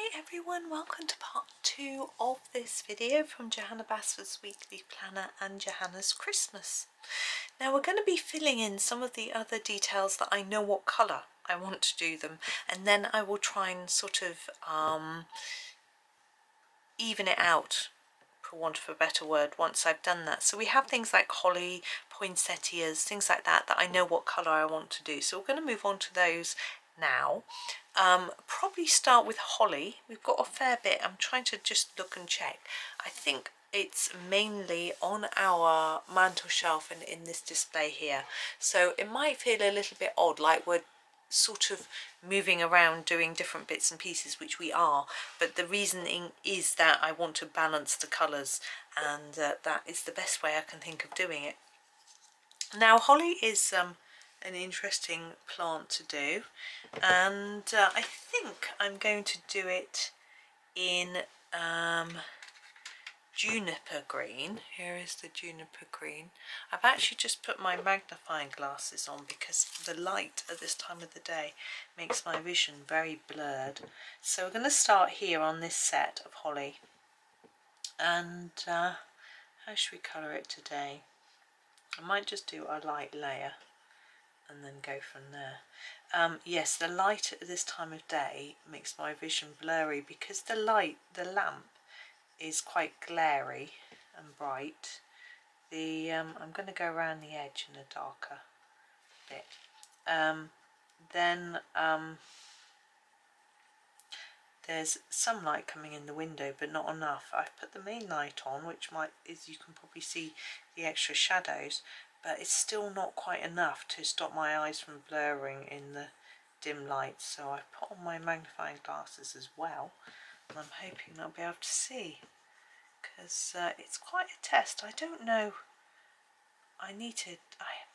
Hi everyone, welcome to part 2 of this video from Johanna Basford's Weekly Planner and Johanna's Christmas. Now we're going to be filling in some of the other details that I know what colour I want to do them, and then I will try and sort of even it out, for want of a better word, once I've done that. So we have things like holly, poinsettias, things like that I know what colour I want to do. So we're going to move on to those now. Probably start with holly. We've got a fair bit. I'm trying to just look and check. I think it's mainly on our mantel shelf and in this display here. So it might feel a little bit odd, like we're sort of moving around doing different bits and pieces, which we are, but the reasoning is that I want to balance the colours, and that is the best way I can think of doing it. Now holly is an interesting plant to do, and I think I'm going to do it in juniper green. Here is the juniper green. I've actually just put my magnifying glasses on because the light at this time of the day makes my vision very blurred. So we're going to start here on this set of holly, and how should we colour it today? I might just do a light layer and then go from there. Yes, the light at this time of day makes my vision blurry because the lamp is quite glary and bright. I'm going to go around the edge in a darker bit. Then there's some light coming in the window, but not enough. I've put the main light on, which you can probably see the extra shadows, but it's still not quite enough to stop my eyes from blurring in the dim light. So I've put on my magnifying glasses as well, and I'm hoping I'll be able to see, because it's quite a test. I don't know, I have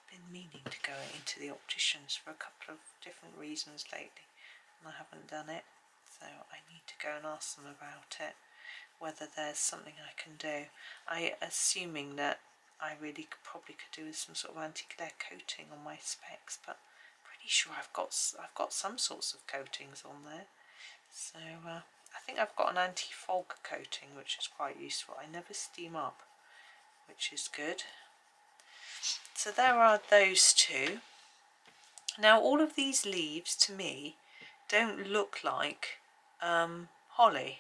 been meaning to go into the opticians for a couple of different reasons lately, and I haven't done it, so I need to go and ask them about it, whether there's something I can do. Assuming that I really probably could do with some sort of anti-glare coating on my specs, but I'm pretty sure I've got some sorts of coatings on there. So I think I've got an anti-fog coating, which is quite useful. I never steam up, which is good. So there are those two. Now all of these leaves to me don't look like holly,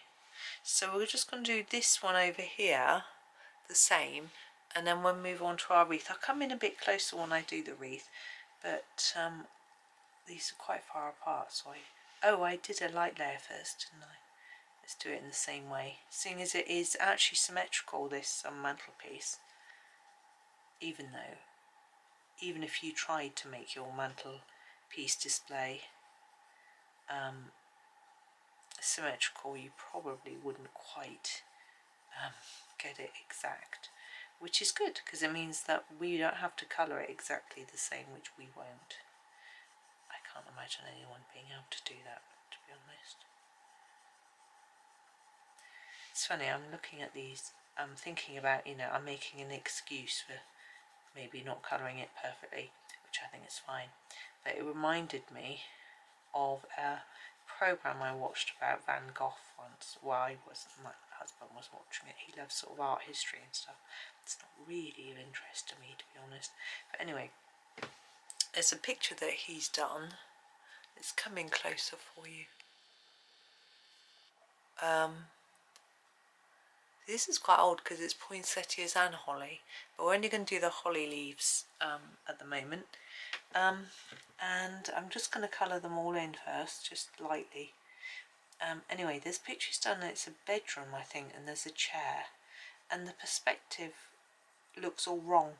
so we're just going to do this one over here the same, and then we'll move on to our wreath. I'll come in a bit closer when I do the wreath, but these are quite far apart, so I did a light layer first, didn't I? Let's do it in the same way, seeing as it is actually symmetrical, this mantelpiece, even if you tried to make your mantelpiece display symmetrical, you probably wouldn't quite get it exact, which is good because it means that we don't have to colour it exactly the same, which we won't. I can't imagine anyone being able to do that, to be honest. It's funny, I'm looking at these, I'm thinking about, I'm making an excuse for maybe not colouring it perfectly, which I think is fine, but it reminded me of a programme I watched about Van Gogh once. My husband was watching it. He loves sort of art history and stuff. It's not really of interest to me, to be honest, but anyway, there's a picture that he's done. It's coming closer for you. This is quite old because it's poinsettias and holly, but we're only going to do the holly leaves at the moment. And I'm just going to colour them all in first, just lightly. Anyway, this picture's done, it's a bedroom I think, and there's a chair, and the perspective looks all wrong.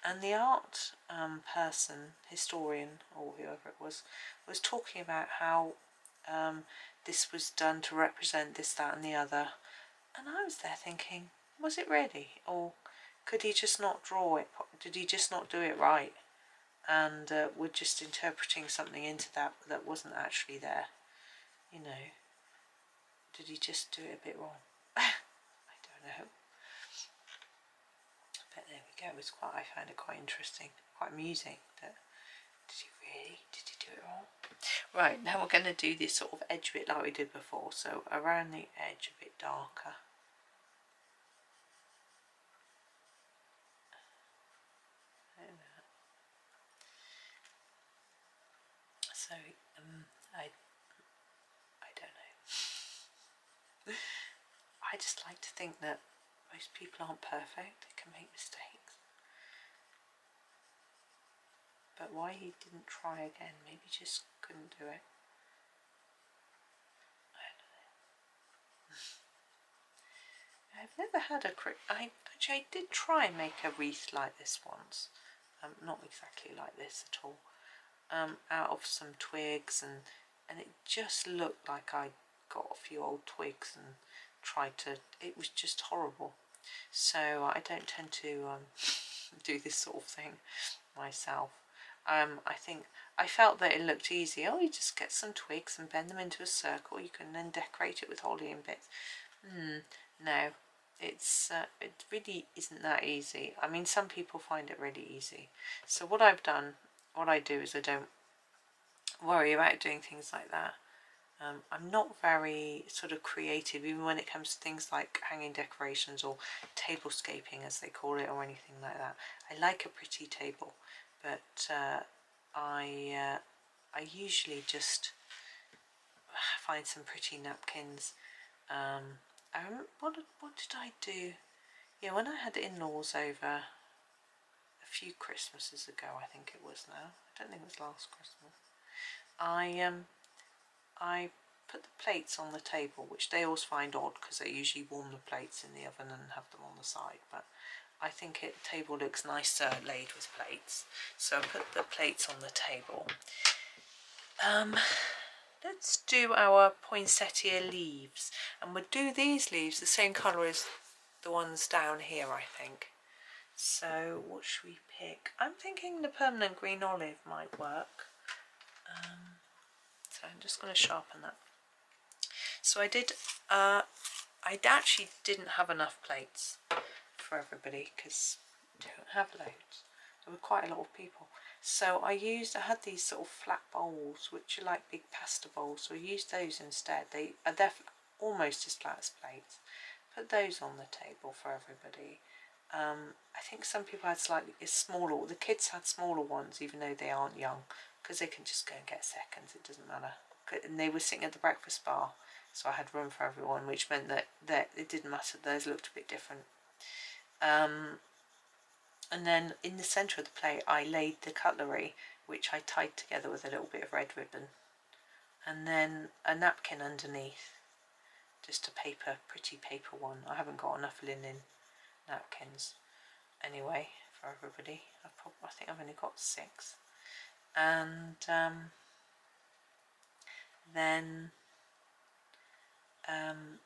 And the art person, historian or whoever it was talking about how this was done to represent this, that and the other. And I was there thinking, was it really? Or could he just not draw it? Did he just not do it right? And we're just interpreting something into that wasn't actually there. Did he just do it a bit wrong? I don't know. But there we go. I found it quite interesting, quite amusing. Did he do it wrong? Right, now we're going to do this sort of edge bit like we did before, so around the edge a bit darker. So I don't know. I just like to think that most people aren't perfect, they can make mistakes. But why he didn't try again, maybe just couldn't do it. I don't know. I've never had I did try and make a wreath like this once. Not exactly like this at all. Out of some twigs, and it just looked like I got a few old twigs and tried to, it was just horrible. So I don't tend to do this sort of thing myself. I think I felt that it looked easy. Oh, you just get some twigs and bend them into a circle, you can then decorate it with holly and bits. No, it really isn't that easy. I mean, some people find it really easy. So what I do is I don't worry about doing things like that. I'm not very sort of creative, even when it comes to things like hanging decorations or tablescaping, as they call it, or anything like that. I like a pretty table, but I usually just find some pretty napkins. What did I do? Yeah, when I had in-laws over a few Christmases ago, I think it was now. I don't think it was last Christmas. I put the plates on the table, which they always find odd because they usually warm the plates in the oven and have them on the side, but I think the table looks nicer laid with plates, so I put the plates on the table. Let's do our poinsettia leaves, and we'll do these leaves the same colour as the ones down here, I think. So what should we pick? I'm thinking the permanent green olive might work. So I'm just going to sharpen that. So I actually didn't have enough plates for everybody because we don't have loads. There were quite a lot of people. So I had these sort of flat bowls, which are like big pasta bowls. So I used those instead. They're almost as flat as plates. Put those on the table for everybody. I think some people had slightly smaller. The kids had smaller ones, even though they aren't young, because they can just go and get seconds. It doesn't matter. And they were sitting at the breakfast bar, so I had room for everyone, which meant that it didn't matter. Those looked a bit different. And then in the centre of the plate, I laid the cutlery, which I tied together with a little bit of red ribbon, and then a napkin underneath, just a pretty paper one. I haven't got enough linen napkins anyway for everybody. I think I've only got 6, and then I'm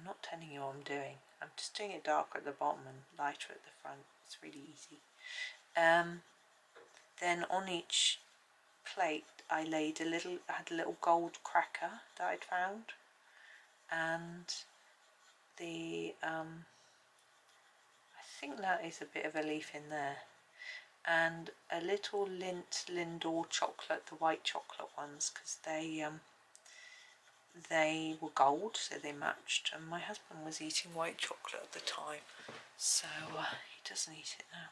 not telling you what I'm doing. I'm just doing it darker at the bottom and lighter at the front. It's really easy. Then on each plate I had a little gold cracker that I'd found, and I think that is a bit of a leaf in there, and a little Lindor chocolate, the white chocolate ones, because they were gold, so they matched, and my husband was eating white chocolate at the time, so he doesn't eat it now.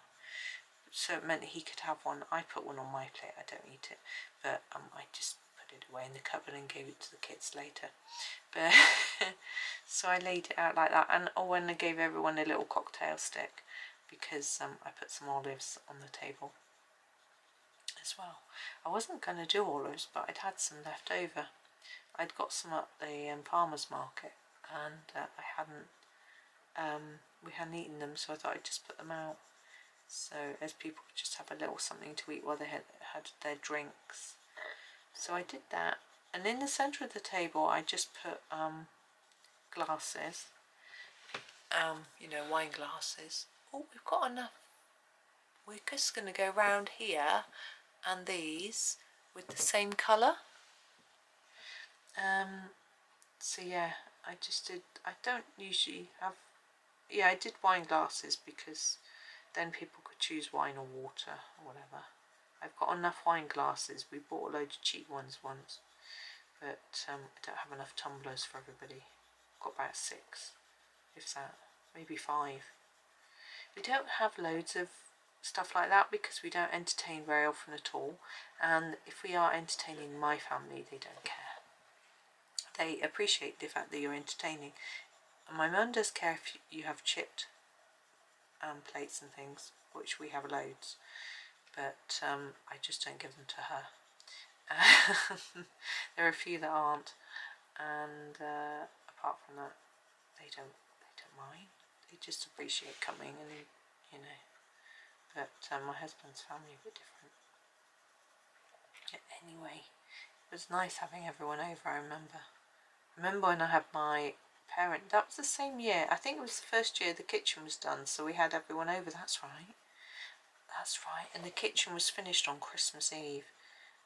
So it meant he could have one. I put one on my plate. I don't eat it, but I just put it away in the cupboard and gave it to the kids later. But so I laid it out like that, and I gave everyone a little cocktail stick, because I put some olives on the table as well. I wasn't going to do olives, but I'd had some left over. I'd got some at the farmer's market, and we hadn't eaten them, so I thought I'd just put them out, so as people could just have a little something to eat while they had their drinks. So I did that, and in the centre of the table I just put glasses, wine glasses. Oh, we've got enough. We're just going to go round here and these with the same colour. So yeah, I just did. I don't usually have. Yeah, I did wine glasses because then people could choose wine or water or whatever. I've got enough wine glasses. We bought a load of cheap ones once, but I don't have enough tumblers for everybody. I've got about 6, if that, maybe 5. We don't have loads of stuff like that because we don't entertain very often at all, and if we are entertaining my family, they don't care. They appreciate the fact that you're entertaining. And my mum does care if you have chipped plates and things, which we have loads, but I just don't give them to her. There are a few that aren't, and apart from that, they don't mind. They just appreciate coming, and you know. But my husband's family are a bit different. Anyway, it was nice having everyone over. I remember when I had my parent. That was the same year. I think it was the first year the kitchen was done, so we had everyone over. That's right. And the kitchen was finished on Christmas Eve.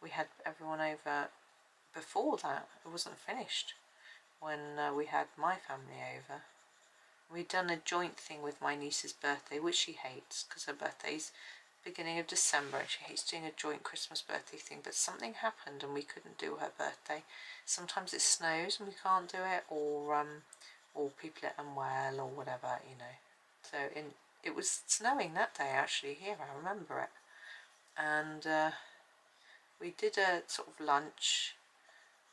We had everyone over before that. It wasn't finished when we had my family over. We'd done a joint thing with my niece's birthday, which she hates because her birthday's beginning of December and she hates doing a joint Christmas birthday thing, but something happened and we couldn't do her birthday. Sometimes it snows and we can't do it, or people are unwell or whatever, you know. So it was snowing that day actually here, I remember it. And we did a sort of lunch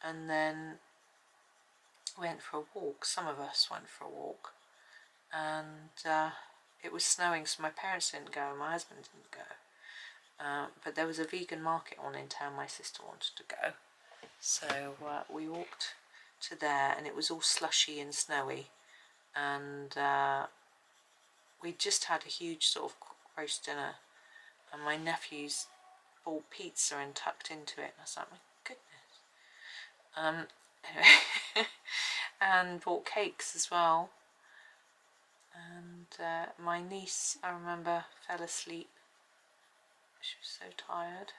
and then went for a walk. Some of us went for a walk, and it was snowing, so my parents didn't go and my husband didn't go, but there was a vegan market on in town. My sister wanted to go, so we walked to there, and it was all slushy and snowy, and we just had a huge sort of roast dinner, and my nephews bought pizza and tucked into it, and I was like, my goodness. Anyway, and bought cakes as well. And my niece, I remember, fell asleep. She was so tired.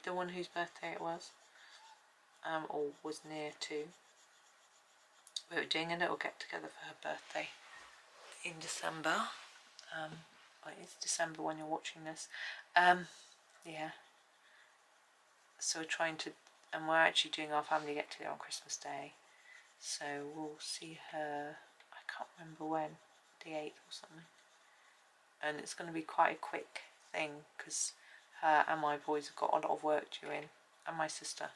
The one whose birthday it was, or was near to. We were doing a little get together for her birthday in December. It's December when you're watching this. Yeah. So we're trying to, and we're actually doing our family get together on Christmas Day. So we'll see her, I can't remember when, the 8th or something. And it's going to be quite a quick thing because her and my boys have got a lot of work due in, and my sister.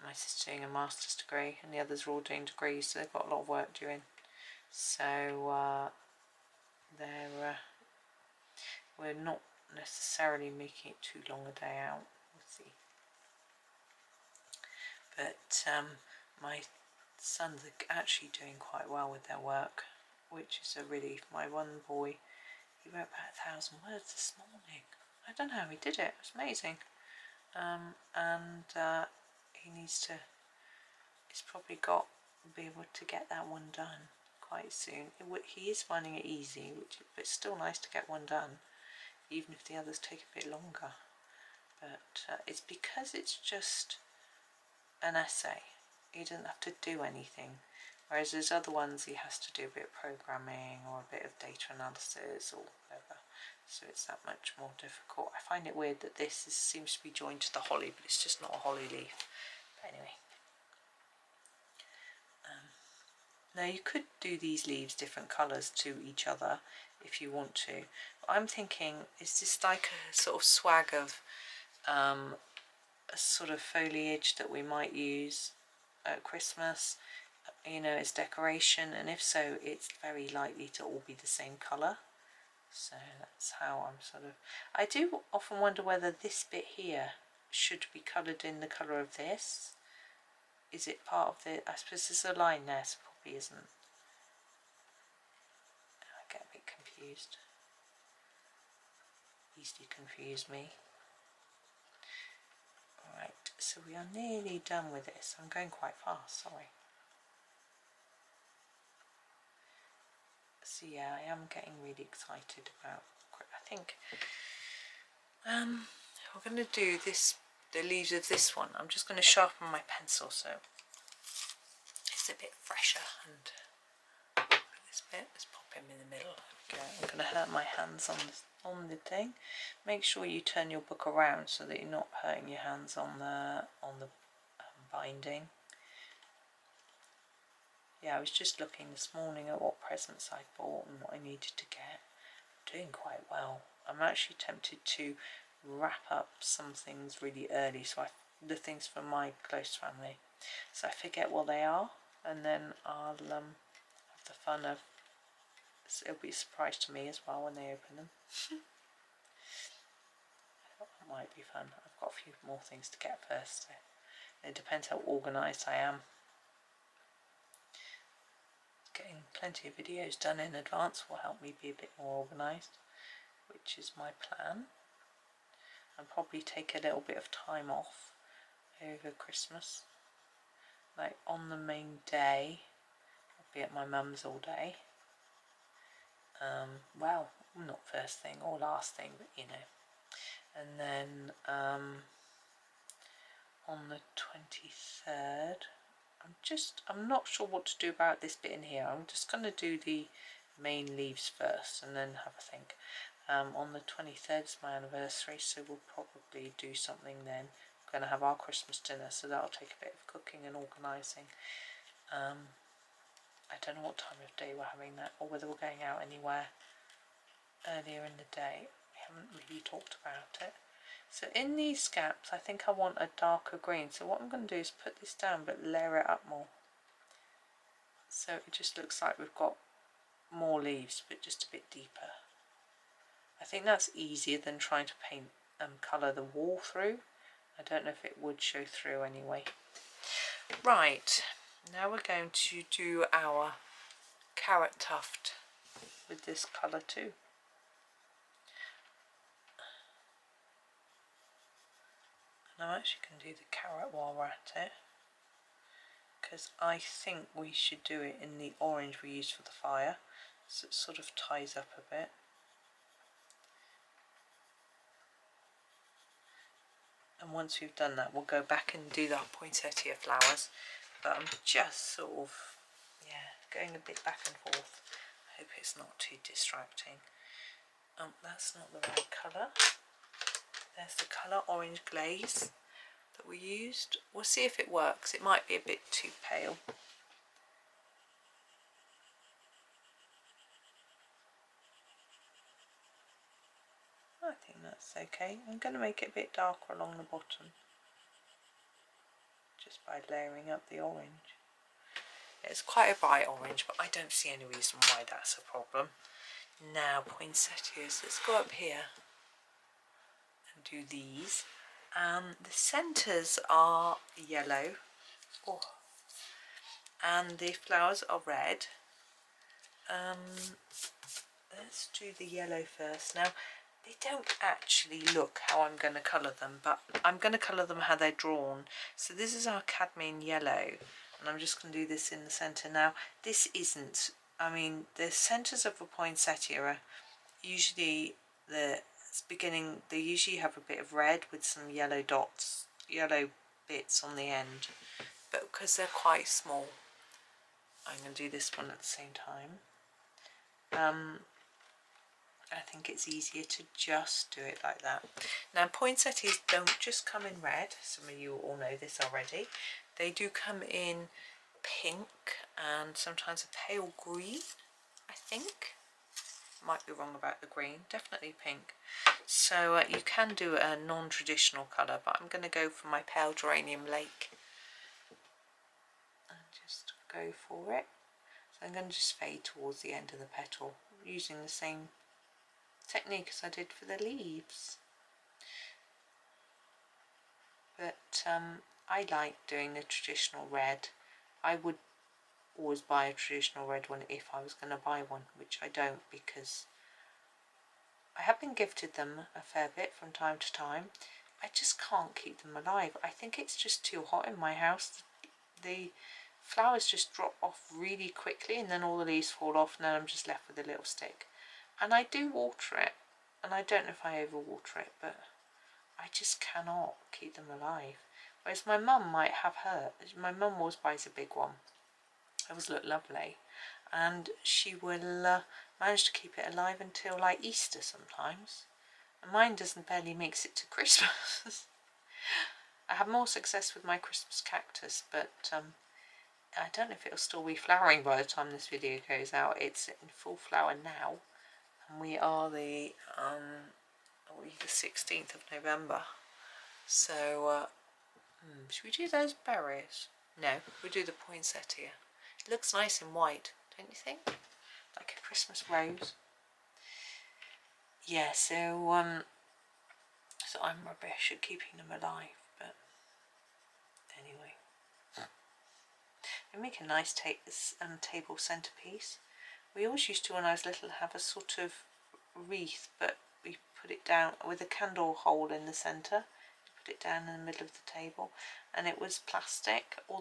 My sister's doing a master's degree and the others are all doing degrees, so they've got a lot of work due in. So we're not necessarily making it too long a day out. We'll see. But my sons are actually doing quite well with their work, which is a relief. My one boy, he wrote about 1,000 words this morning. I don't know how he did it. It was amazing. And he needs to, he's probably be able to get that one done quite soon. He is finding it easy, but it's still nice to get one done, even if the others take a bit longer. But it's because it's just an essay. He doesn't have to do anything, whereas there's other ones he has to do a bit of programming or a bit of data analysis or whatever, so it's that much more difficult. I find it weird that this seems to be joined to the holly, but it's just not a holly leaf. But anyway, now you could do these leaves different colours to each other if you want to, but I'm thinking, is this like a sort of swag of a sort of foliage that we might use at Christmas, you know, as decoration, and if so, it's very likely to all be the same colour. So that's how I'm sort of, I do often wonder whether this bit here should be coloured in the colour of this. Is it part of the, I suppose there's a line there, so probably isn't. I get a bit confused. Easily confuse me. Alright, so we are nearly done with this. I'm going quite fast, sorry. So yeah, I am getting really excited about, I think we're going to do this, the leaves of this one. I'm just going to sharpen my pencil so it's a bit fresher, and put this bit. Let's pop him in the middle. Okay, I'm going to hurt my hands on the thing. Make sure you turn your book around so that you're not hurting your hands on the binding. Yeah, I was just looking this morning at what presents I bought and what I needed to get. I'm doing quite well. I'm actually tempted to wrap up some things really early, so the things from my close family, so I forget what they are, and then I'll have the fun of, it'll be a surprise to me as well when they open them. That might be fun. I've got a few more things to get first, so it depends how organised I am. Getting plenty of videos done in advance will help me be a bit more organised, which is my plan. I'll probably take a little bit of time off over Christmas. Like on the main day, I'll be at my mum's all day. Well, not first thing or last thing, but you know. And then on the 23rd, I'm not sure what to do about this bit in here. I'm just going to do the main leaves first and then have a think. On the 23rd is my anniversary, so we'll probably do something then. We're going to have our Christmas dinner, so that'll take a bit of cooking and organising. I don't know what time of day we're having that, or whether we're going out anywhere earlier in the day. We haven't really talked about it. So in these scaps, I think I want a darker green. So what I'm going to do is put this down, but layer it up more. So it just looks like we've got more leaves, but just a bit deeper. I think that's easier than trying to paint colour the wall through. I don't know if it would show through anyway. Right, now we're going to do our carrot tuft with this colour too. And I'm actually going to do the carrot while we're at it, because I think we should do it in the orange we used for the fire, so it sort of ties up a bit. And once we've done that, we'll go back and do the poinsettia flowers, but I'm just sort of, yeah, going a bit back and forth. I hope it's not too distracting. That's not the right colour. There's the colour orange glaze that we used. We'll see if it works. It might be a bit too pale. I think that's okay. I'm going to make it a bit darker along the bottom, just by layering up the orange. It's quite a bright orange, but I don't see any reason why that's a problem. Now poinsettias, let's go up here and do these. The centres are yellow, and the flowers are red. Let's do the yellow first. Now they don't actually look how I'm going to colour them, but I'm going to colour them how they're drawn. So this is our cadmium yellow, and I'm just going to do this in the centre. Now this isn't, I mean, the centres of a poinsettia are usually the beginning, they usually have a bit of red with some yellow dots, yellow bits on the end, but because they're quite small, I'm going to do this one at the same time. I think it's easier to just do it like that. Now poinsettias don't just come in red, some of you all know this already. They do come in pink and sometimes a pale green, I think. Might be wrong about the green, definitely pink. So you can do a non-traditional colour, but I'm going to go for my pale geranium lake and just go for it. So I'm going to just fade towards the end of the petal using the same technique as I did for the leaves. But I like doing the traditional red. I would always buy a traditional red one if I was going to buy one, which I don't, because I have been gifted them a fair bit from time to time. I just can't keep them alive. I think it's just too hot in my house. The flowers just drop off really quickly, and then all the leaves fall off, and then I'm just left with a little stick. And I do water it, and I don't know if I overwater it, but I just cannot keep them alive. Whereas my mum might have her. My mum always buys a big one. Those look lovely, and she will manage to keep it alive until like Easter sometimes. And mine doesn't barely makes it to Christmas. I have more success with my Christmas cactus, but I don't know if it'll still be flowering by the time this video goes out. It's in full flower now, and we are the 16th of November. So, should we do those berries? No, we'll do the poinsettia. It looks nice in white, don't you think? Like a Christmas rose. Yeah, so I'm rubbish at keeping them alive, but anyway. They make a nice table centerpiece. We always used to, when I was little, have a sort of wreath, but we put it down with a candle hole in the centre. Put it down in the middle of the table, and it was plastic. It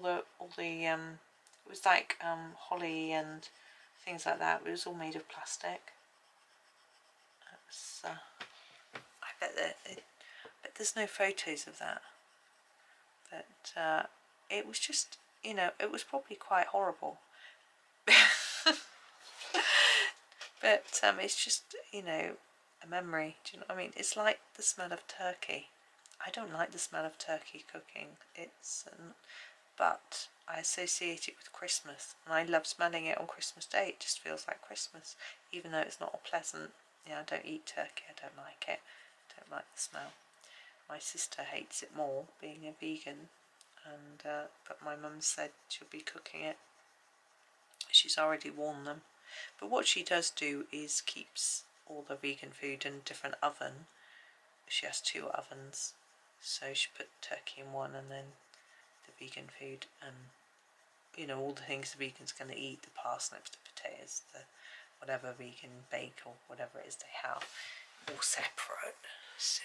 was like holly and things like that. It was all made of plastic. It was, I bet there's no photos of that. But it was just, it was probably quite horrible. But it's just, a memory. Do you know what I mean? It's like the smell of turkey. I don't like the smell of turkey cooking. But I associate it with Christmas, and I love smelling it on Christmas Day. It just feels like Christmas, even though it's not a pleasant. I don't eat turkey. I don't like it. I don't like the smell. My sister hates it more, being a vegan, and but my mum said she'll be cooking it. She's already warned them. But what she does do is keeps all the vegan food in a different oven. She has 2 ovens, so she put turkey in one and then the vegan food, and all the things the vegan's going to eat, the parsnips, the potatoes, the whatever vegan bake or whatever it is they have, all separate. So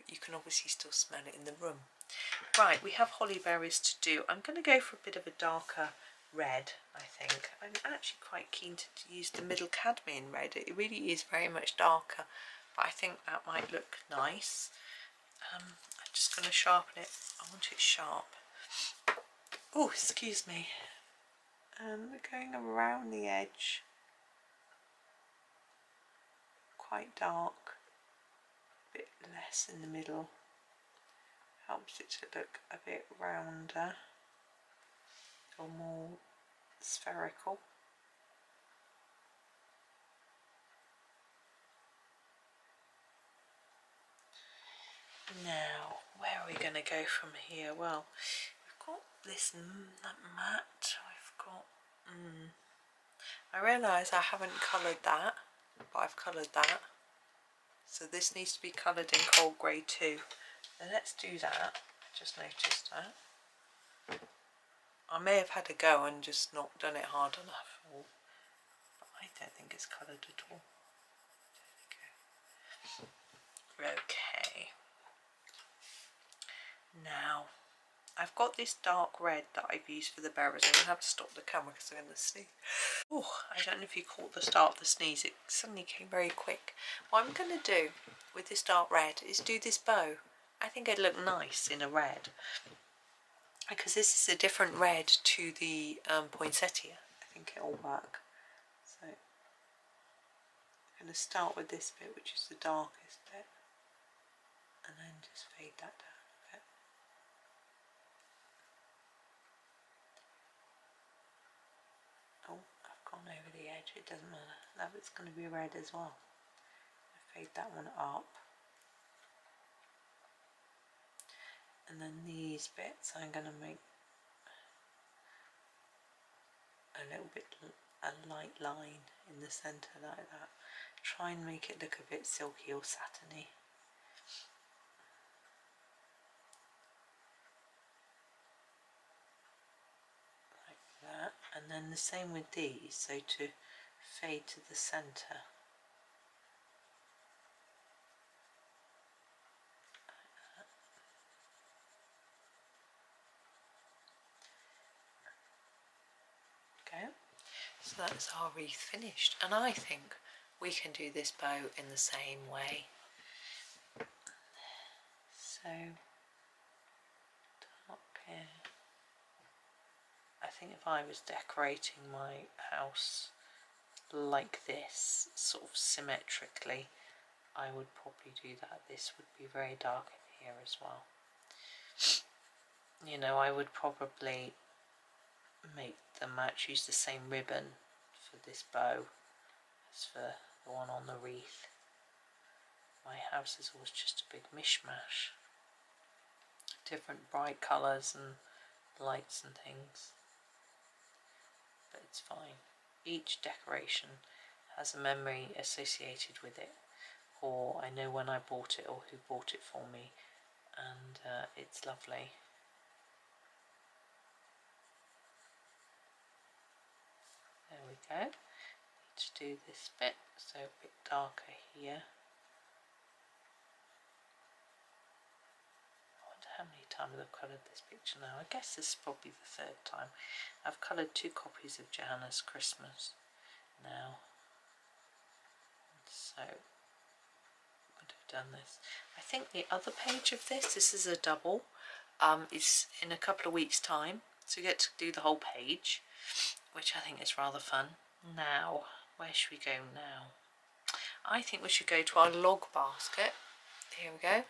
you can obviously still smell it in the room. Right, we have holly berries to do. I'm going to go for a bit of a darker red, I think. I'm actually quite keen to use the middle cadmium red. It really is very much darker, but I think that might look nice. I'm just going to sharpen it. I want it sharp. Oh, excuse me. And we're going around the edge. Quite dark. A bit less in the middle. Helps it to look a bit rounder or more spherical. Now, where are we going to go from here? Well, we've got this mat. We've got. I realise I haven't coloured that, but I've coloured that. So this needs to be coloured in cold grey too. Then let's do that. I just noticed that. I may have had a go and just not done it hard enough, but I don't think it's coloured at all. There we go. Okay. Now, I've got this dark red that I've used for the berries. I'm going to have to stop the camera because I'm going to sneeze. Oh, I don't know if you caught the start of the sneeze. It suddenly came very quick. What I'm going to do with this dark red is do this bow. I think it'd look nice in a red, because this is a different red to the poinsettia. I think it'll work. So I'm going to start with this bit, which is the darkest bit, and then just fade that down a bit. Oh, I've gone over the edge. It doesn't matter. That bit's going to be red as well. I fade that one up. And then these bits I'm going to make a little bit, a light line in the centre like that. Try and make it look a bit silky or satiny. Like that. And then the same with these, so to fade to the centre. So that's our wreath finished, and I think we can do this bow in the same way. So up here, I think if I was decorating my house like this, sort of symmetrically, I would probably do that. This would be very dark in here as well. You know, I would probably make the match, use the same ribbon for this bow as for the one on the wreath. My house is always just a big mishmash. Different bright colours and lights and things. But it's fine. Each decoration has a memory associated with it. Or I know when I bought it or who bought it for me. And it's lovely. There we go. Need to do this bit, so a bit darker here. I wonder how many times I've coloured this picture now. I guess this is probably the third time. I've coloured 2 copies of Johanna's Christmas now. So I would have done this. I think the other page of this is a double, is in a couple of weeks' time. So you get to do the whole page, which I think is rather fun. Now, where should we go now? I think we should go to our log basket. Here we go.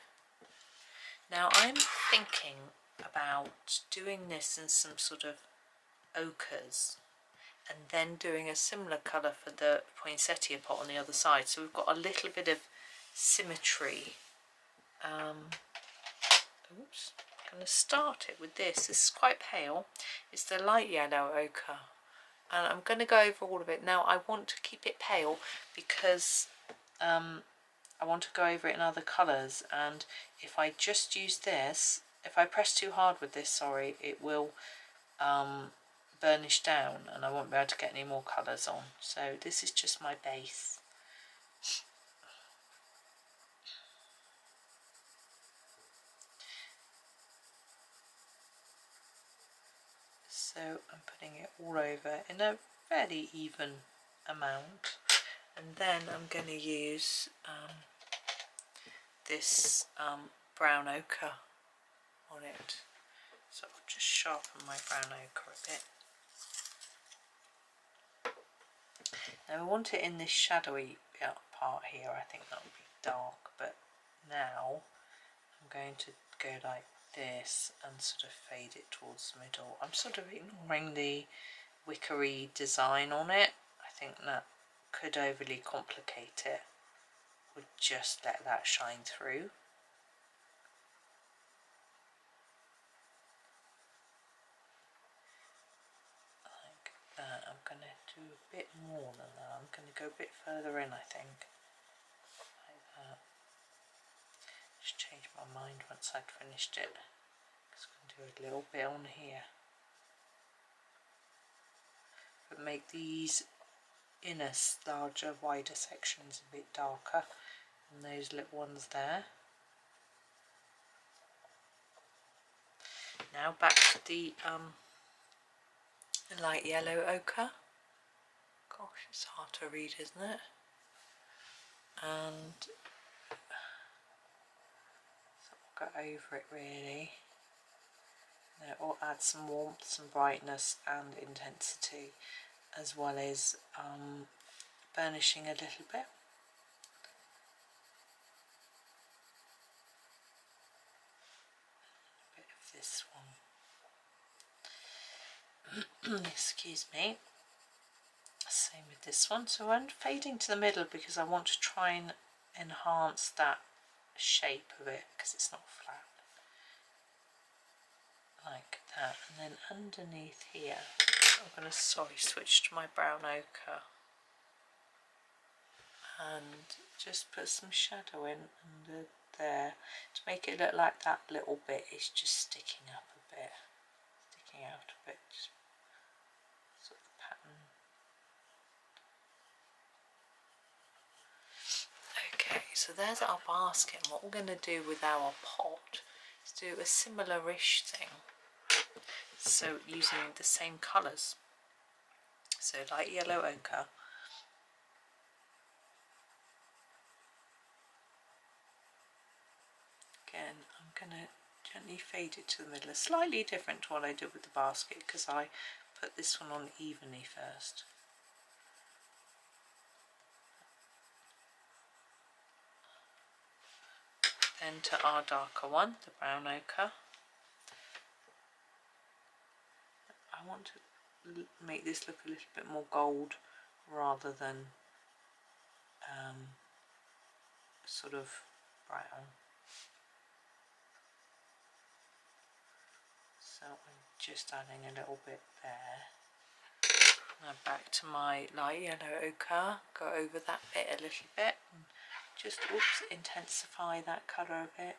Now I'm thinking about doing this in some sort of ochres and then doing a similar colour for the poinsettia pot on the other side. So we've got a little bit of symmetry. Oops. I'm going to start it with this. This is quite pale. It's the light yellow ochre. And I'm going to go over all of it. Now I want to keep it pale because I want to go over it in other colours, and if I just use this, if I press too hard with this, sorry, it will burnish down and I won't be able to get any more colours on. So this is just my base. So I'm putting it all over in a fairly even amount, and then I'm going to use this brown ochre on it. So I'll just sharpen my brown ochre a bit. Now I want it in this shadowy part here. I think that would be dark, but now I'm going to go like this and sort of fade it towards the middle. I'm sort of ignoring the wickery design on it. I think that could overly complicate it. Would just let that shine through. Like that. I'm going to do a bit more than that. I'm going to go a bit further in, I think. Like that. Just change my mind once I'd finished it. Just going to do a little bit on here. But make these inner, larger, wider sections a bit darker than those little ones there. Now back to the light yellow ochre. Gosh, it's hard to read, isn't it? And so we'll go over it really. Now it will add some warmth, some brightness and intensity, as well as burnishing a little bit. A bit of this one. Excuse me. Same with this one. So I'm fading to the middle because I want to try and enhance that shape of it because it's not flat. Like that. And then underneath here, I'm going to switch to my brown ochre and just put some shadow in under there to make it look like that little bit is just sticking up a bit, sticking out a bit, just sort of pattern. Okay, so there's our basket, and what we're going to do with our pot is do a similar-ish thing, so using the same colours, so light yellow ochre, again I'm going to gently fade it to the middle. It's slightly different to what I did with the basket because I put this one on evenly first. Then to our darker one, the brown ochre. I want to make this look a little bit more gold rather than sort of brown. So I'm just adding a little bit there. Now back to my light yellow ochre, go over that bit a little bit and just intensify that colour a bit.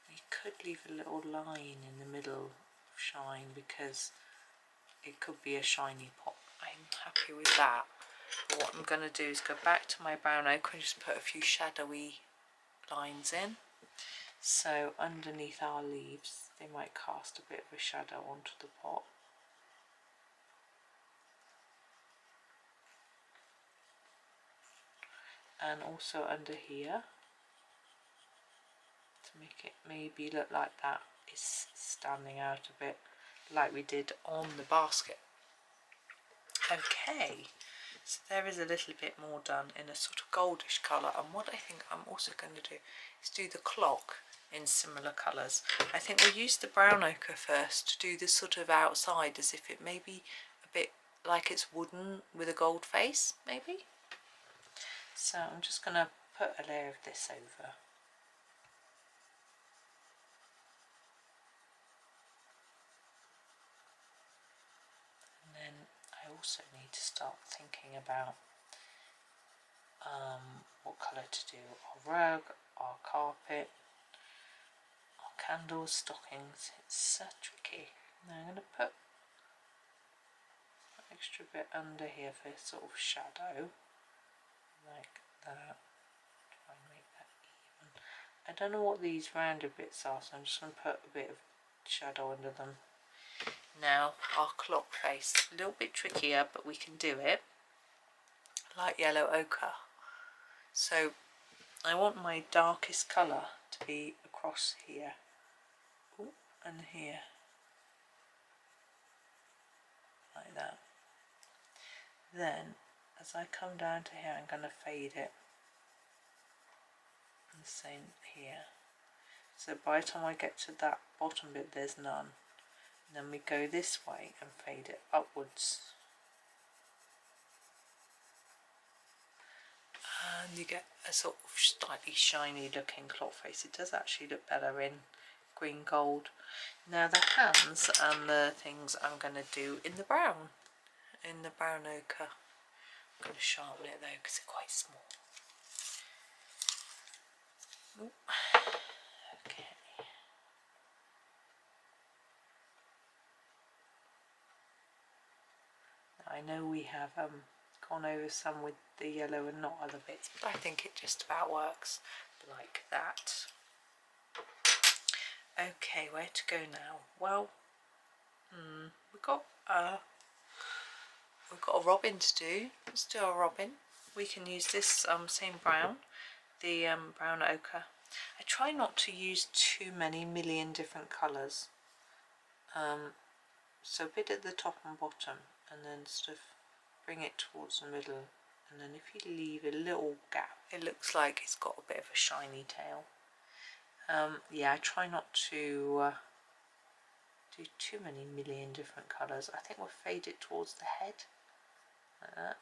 You could leave a little line in the middle of shine because it could be a shiny pot. I'm happy with that. But what I'm going to do is go back to my brown ochre and just put a few shadowy lines in. So underneath our leaves they might cast a bit of a shadow onto the pot. And also under here to make it maybe look like that is standing out a bit like we did on the basket. Okay, so there is a little bit more done in a sort of goldish colour, and what I think I'm also going to do is do the clock in similar colours. I think we'll use the brown ochre first to do this sort of outside as if it may be a bit like it's wooden with a gold face, maybe. So I'm just going to put a layer of this over. And then I also need to start thinking about what colour to do. Our rug, our carpet, our candles, stockings. It's so tricky. Now I'm going to put an extra bit under here for sort of shadow, like that. Try and make that even. I don't know what these rounded bits are, so I'm just going to put a bit of shadow under them. Now our clock face, a little bit trickier, but we can do it. Light yellow ochre. So I want my darkest colour to be across here. Ooh, and here. Like that. Then as I come down to here I'm going to fade it. And the same here. So by the time I get to that bottom bit there's none. And then we go this way and fade it upwards. And you get a sort of slightly shiny looking clock face. It does actually look better in green gold. Now the hands and the things I'm going to do in the brown ochre. I'm going to sharpen it though because it's quite small. Ooh. Okay. I know we have gone over some with the yellow and not other bits, but I think it just about works like that. Okay, where to go now? Well, we've got a robin to do. Let's do a robin. We can use this same brown, the brown ochre. I try not to use too many million different colours. So a bit at the top and bottom, and then sort of bring it towards the middle, and then if you leave a little gap it looks like it's got a bit of a shiny tail. Yeah, I try not to do too many million different colours. I think we'll fade it towards the head like that.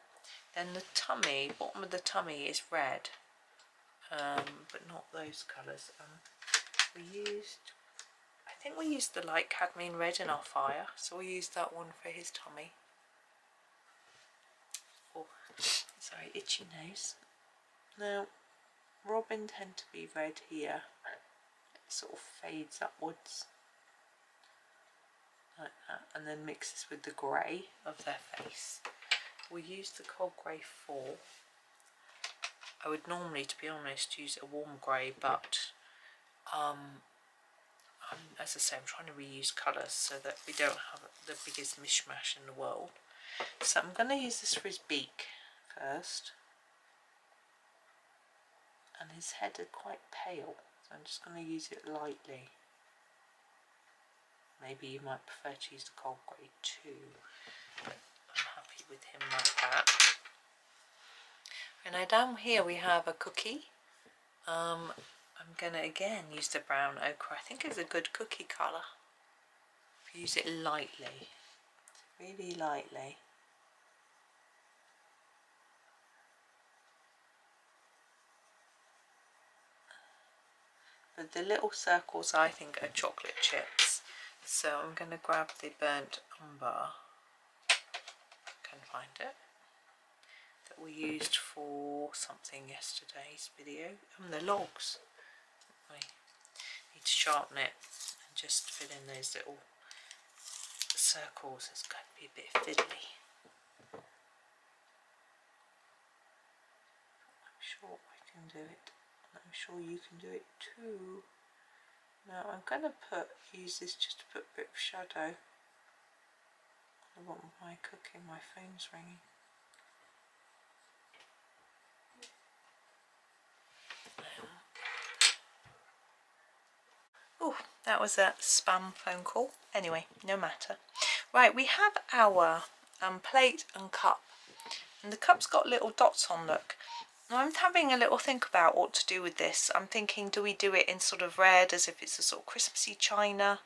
Then the tummy, bottom of the tummy is red, but not those colours. I think we used the light cadmium red in our fire, so we'll use that one for his tummy. Oh, sorry, itchy nose. Now, robin tend to be red here. It sort of fades upwards like that, and then mixes with the grey of their face. We'll use the cold grey 4. I would normally, to be honest, use a warm grey, but as I say, I'm trying to reuse colours so that we don't have the biggest mishmash in the world. So I'm going to use this for his beak first. and his head is quite pale, so I'm just going to use it lightly. Maybe you might prefer to use the cold grey too, but I'm happy with him like that. And now down here we have a cookie. I'm going to again use the brown ochre. I think it's a good cookie colour. Use it lightly, really lightly. But the little circles I think are chocolate chips. So I'm going to grab the burnt umber, can find it, that we used for something yesterday's video. The logs. I need to sharpen it and just fill in those little circles. It's going to be a bit fiddly. I'm sure I can do it. I'm sure you can do it too. Now I'm going to use this just to put a bit of shadow. I want my cooking, my phone's ringing. Oh, that was a spam phone call. Anyway, no matter. Right, we have our plate and cup. And the cup's got little dots on, look. I'm having a little think about what to do with this. I'm thinking, do we do it in sort of red as if it's a sort of Christmassy china?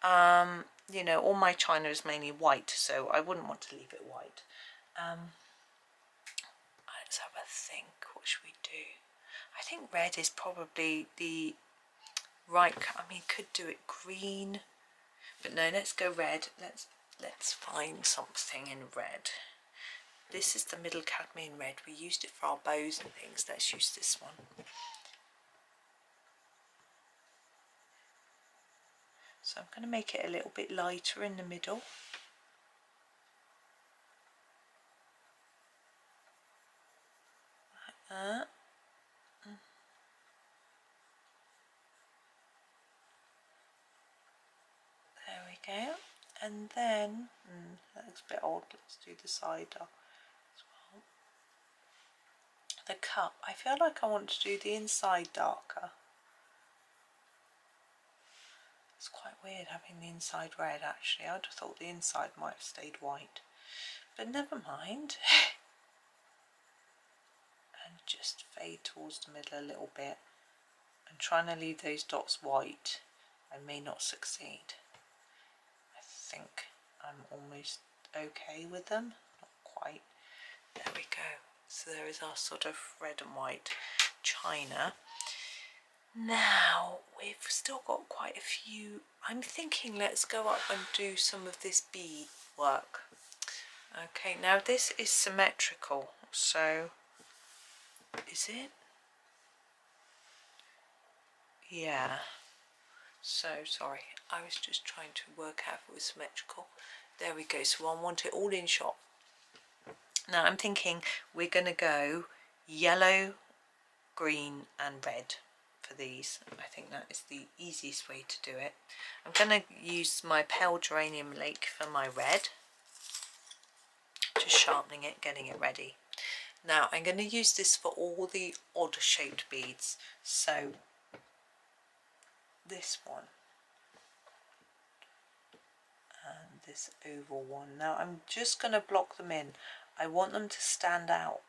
You know, all my china is mainly white, so I wouldn't want to leave it white. Let's have a think. What should we do? I think red is probably the right. I mean, could do it green, but no. Let's go red. Let's find something in red. This is the middle cadmium red. We used it for our bows and things. Let's use this one. So I'm going to make it a little bit lighter in the middle. Like that. There we go. And then, that looks a bit odd. Let's do the side as well. The cup. I feel like I want to do the inside darker. It's quite weird having the inside red actually. I would have thought the inside might have stayed white. But never mind. And just fade towards the middle a little bit. And trying to leave those dots white, I may not succeed. I think I'm almost okay with them. Not quite. There we go. So there is our sort of red and white china. Now we've still got quite a few. I'm thinking let's go up and do some of this bead work. Okay, now this is symmetrical, so is it? Yeah. So sorry, I was just trying to work out if it was symmetrical. There we go. So I want it all in shot. Now I'm thinking we're going to go yellow, green and red for these. I think that is the easiest way to do it. I'm going to use my pale geranium lake for my red. Just sharpening it, getting it ready. Now I'm going to use this for all the odd shaped beads. So this one and this oval one. Now I'm just going to block them in. I want them to stand out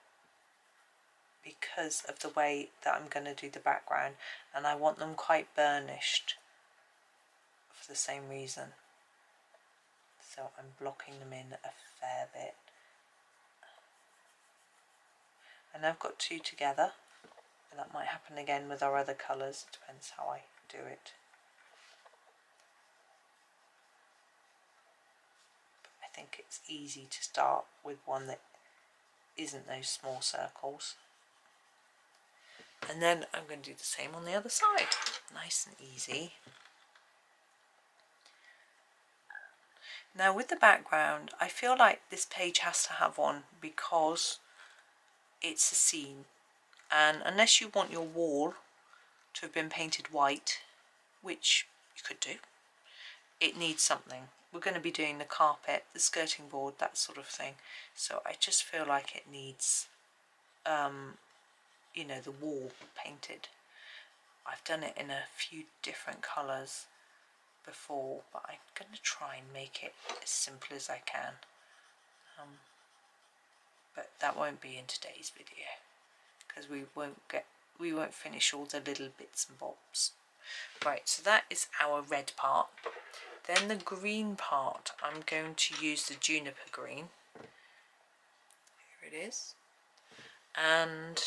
because of the way that I'm going to do the background, and I want them quite burnished for the same reason. So I'm blocking them in a fair bit. And I've got two together, and that might happen again with our other colours. It depends how I do it. But I think it's easy to start with one that isn't those small circles. And then I'm going to do the same on the other side. Nice and easy. Now with the background, I feel like this page has to have one because it's a scene. And unless you want your wall to have been painted white, which you could do, it needs something. We're going to be doing the carpet, the skirting board, that sort of thing. So I just feel like it needs, you know, the wall painted. I've done it in a few different colours before, but I'm going to try and make it as simple as I can. But that won't be in today's video because we won't finish all the little bits and bobs. Right, so that is our red part. Then the green part, I'm going to use the juniper green. Here it is. And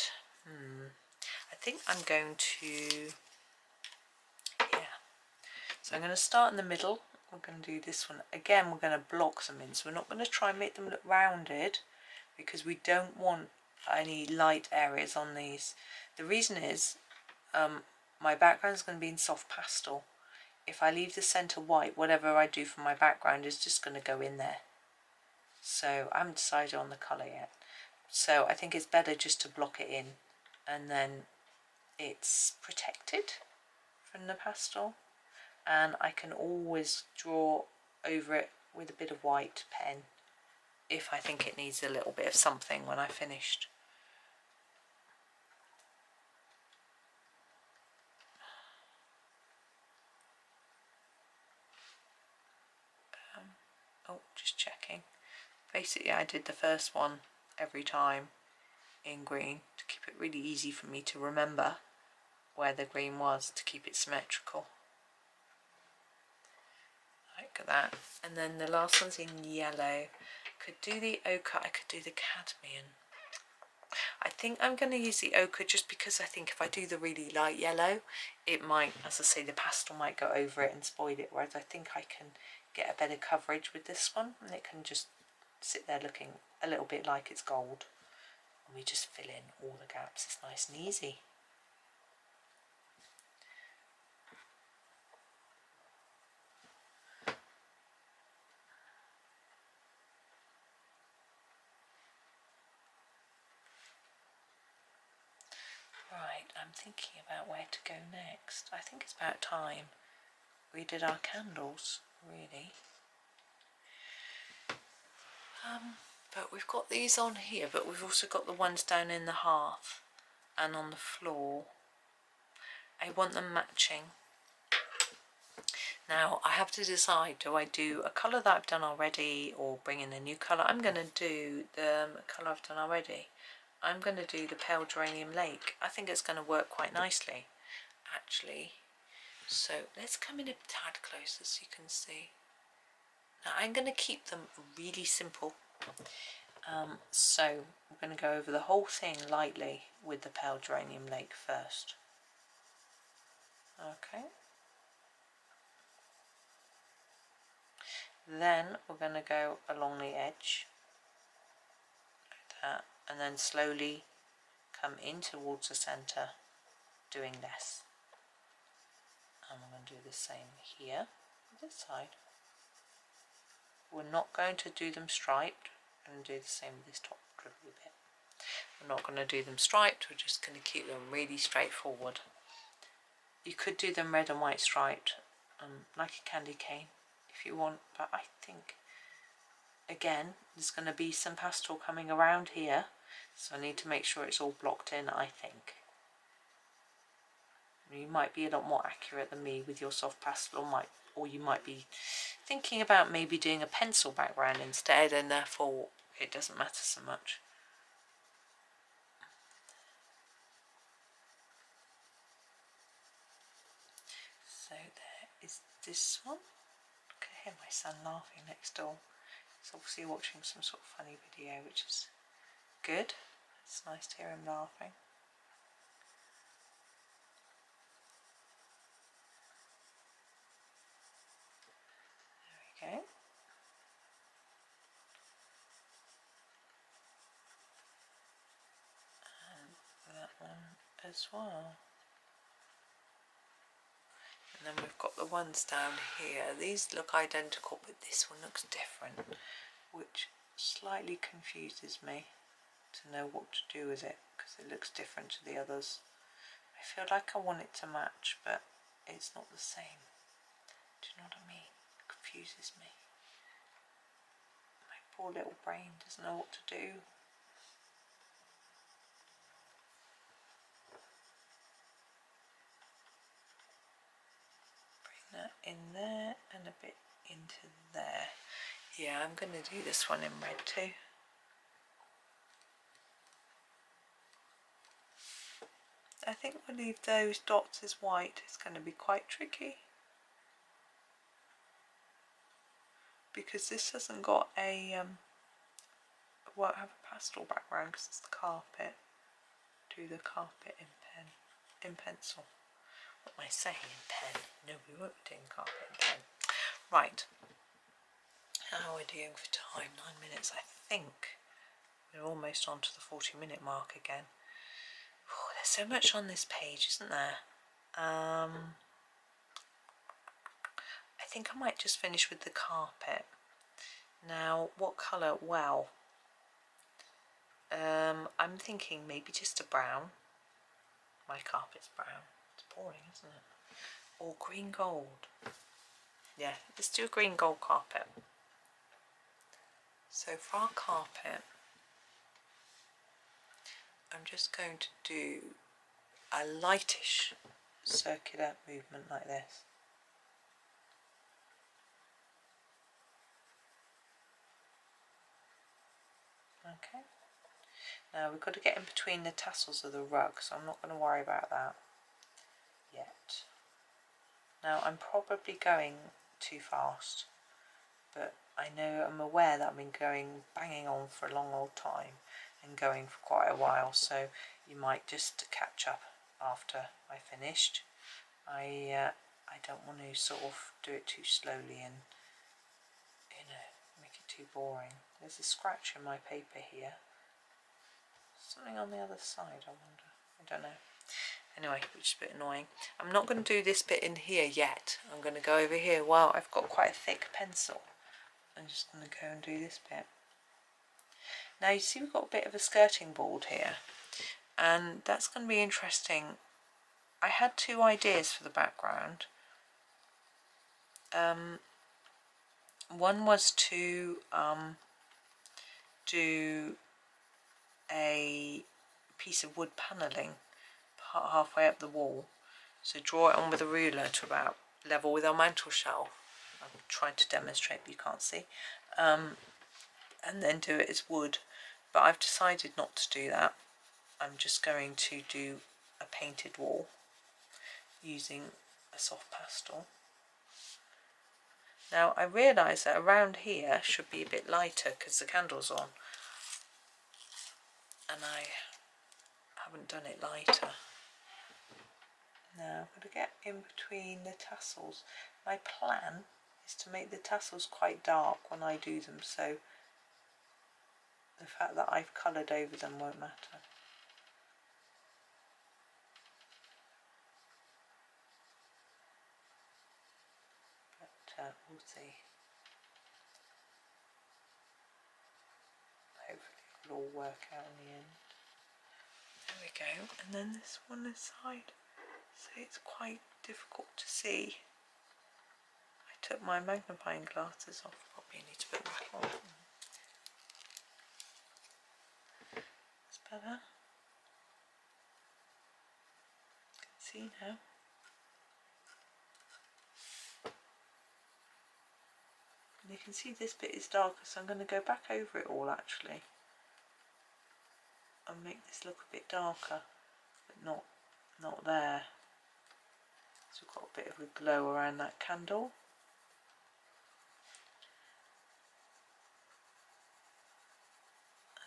I think I'm going to, so I'm going to start in the middle. We're going to do this one. Again, we're going to block them in. So we're not going to try and make them look rounded because we don't want any light areas on these. The reason is my background is going to be in soft pastel. If I leave the centre white, whatever I do for my background is just going to go in there. So I haven't decided on the colour yet. So I think it's better just to block it in, and then it's protected from the pastel, and I can always draw over it with a bit of white pen if I think it needs a little bit of something when I've finished. Just checking. Basically I did the first one every time in green to keep it really easy for me to remember where the green was, to keep it symmetrical. Like that. And then the last one's in yellow. Could do the ochre, I could do the cadmium. I think I'm going to use the ochre just because I think if I do the really light yellow, it might, as I say, the pastel might go over it and spoil it, whereas I think I can get a better coverage with this one, and it can just sit there looking a little bit like it's gold. And we just fill in all the gaps. It's nice and easy. Right, I'm thinking about where to go next. I think it's about time we did our candles, really. But we've got these on here, but we've also got the ones down in the hearth and on the floor. I want them matching. Now I have to decide, do I do a colour that I've done already or bring in a new colour? I'm going to do the colour I've done already. I'm going to do the pale geranium lake. I think it's going to work quite nicely, actually. So let's come in a tad closer so you can see. Now I'm going to keep them really simple. So we're going to go over the whole thing lightly with the pale geranium lake first. Okay. Then we're going to go along the edge like that, and then slowly come in towards the centre, doing less. And we're going to do the same here with this side. We're not going to do them striped. We're going to do the same with this top dribbly bit. We're not going to do them striped, we're just going to keep them really straightforward. You could do them red and white striped, like a candy cane if you want, but I think, again, there's going to be some pastel coming around here, so I need to make sure it's all blocked in, I think. You might be a lot more accurate than me with your soft pastel, or you might be thinking about maybe doing a pencil background instead, and therefore it doesn't matter so much. So there is this one. I can hear my son laughing next door. He's obviously watching some sort of funny video, which is good. It's nice to hear him laughing. There we go. And that one as well. And then we've got the ones down here. These look identical, but this one looks different, which slightly confuses me to know what to do with it, because it looks different to the others. I feel like I want it to match, but it's not the same. Do you know what I mean? It confuses me. My poor little brain doesn't know what to do. in there and a bit into there. Yeah, I'm going to do this one in red too. I think we'll leave those dots as white. It's going to be quite tricky because this hasn't got a won't have a pastel background because it's the carpet. Do the carpet in pencil. What am I saying, in pen? No, we won't be doing carpet in pen. Right. How are we doing for time? 9 minutes, I think. We're almost on to the 40-minute mark again. Oh, there's so much on this page, isn't there? I think I might just finish with the carpet. Now, what colour? Well, I'm thinking maybe just a brown. My carpet's brown. It's boring, isn't it? Or green gold. Yeah, let's do a green gold carpet. So for our carpet, I'm just going to do a lightish circular movement like this. Okay. Now we've got to get in between the tassels of the rug, so I'm not going to worry about that yet. Now I'm probably going too fast, but I'm aware that I've been banging on for a long old time and going for quite a while, so you might just catch up after I finished. I don't want to sort of do it too slowly and make it too boring. There's a scratch in my paper here. Something on the other side, I wonder. I don't know. Anyway, which is a bit annoying. I'm not going to do this bit in here yet. I'm going to go over here. Wow, I've got quite a thick pencil. I'm just going to go and do this bit. Now you see we've got a bit of a skirting board here, and that's going to be interesting. I had two ideas for the background. One was to do a piece of wood panelling halfway up the wall, so draw it on with a ruler to about level with our mantel shelf. I'm trying to demonstrate, but you can't see, and then do it as wood, but I've decided not to do that. I'm just going to do a painted wall using a soft pastel. Now I realise that around here should be a bit lighter because the candle's on, and I haven't done it lighter. Now I'm going to get in between the tassels. My plan is to make the tassels quite dark when I do them, so the fact that I've coloured over them won't matter. But we'll see. Hopefully it'll all work out in the end. There we go. And then this one aside, so it's quite difficult to see. I took my magnifying glasses off. Probably need to put them back on. It's better. You can see now. And you can see this bit is darker, so I'm going to go back over it all actually and make this look a bit darker, but not there. So we've got a bit of a glow around that candle.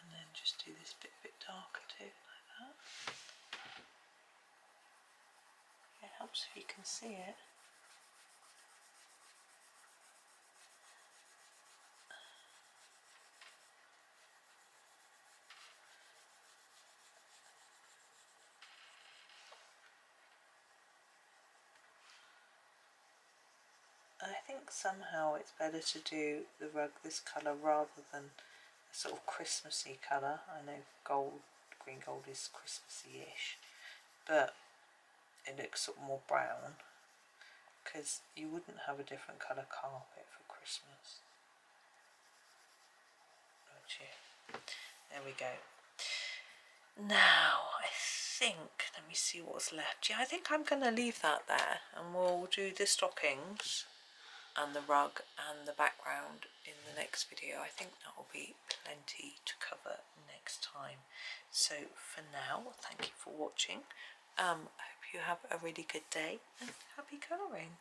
And then just do this bit a bit darker too, like that. It helps if you can see it. I think somehow it's better to do the rug this colour rather than a sort of Christmassy colour. I know green gold is Christmassy-ish, but it looks sort of more brown, because you wouldn't have a different colour carpet for Christmas, would you? There we go. Now I think, let me me see what's left. Yeah, I think I'm going to leave that there, and we'll do the stockings and the rug and the background in the next video. I think that will be plenty to cover next time. So for now, thank you for watching. I hope you have a really good day and happy colouring.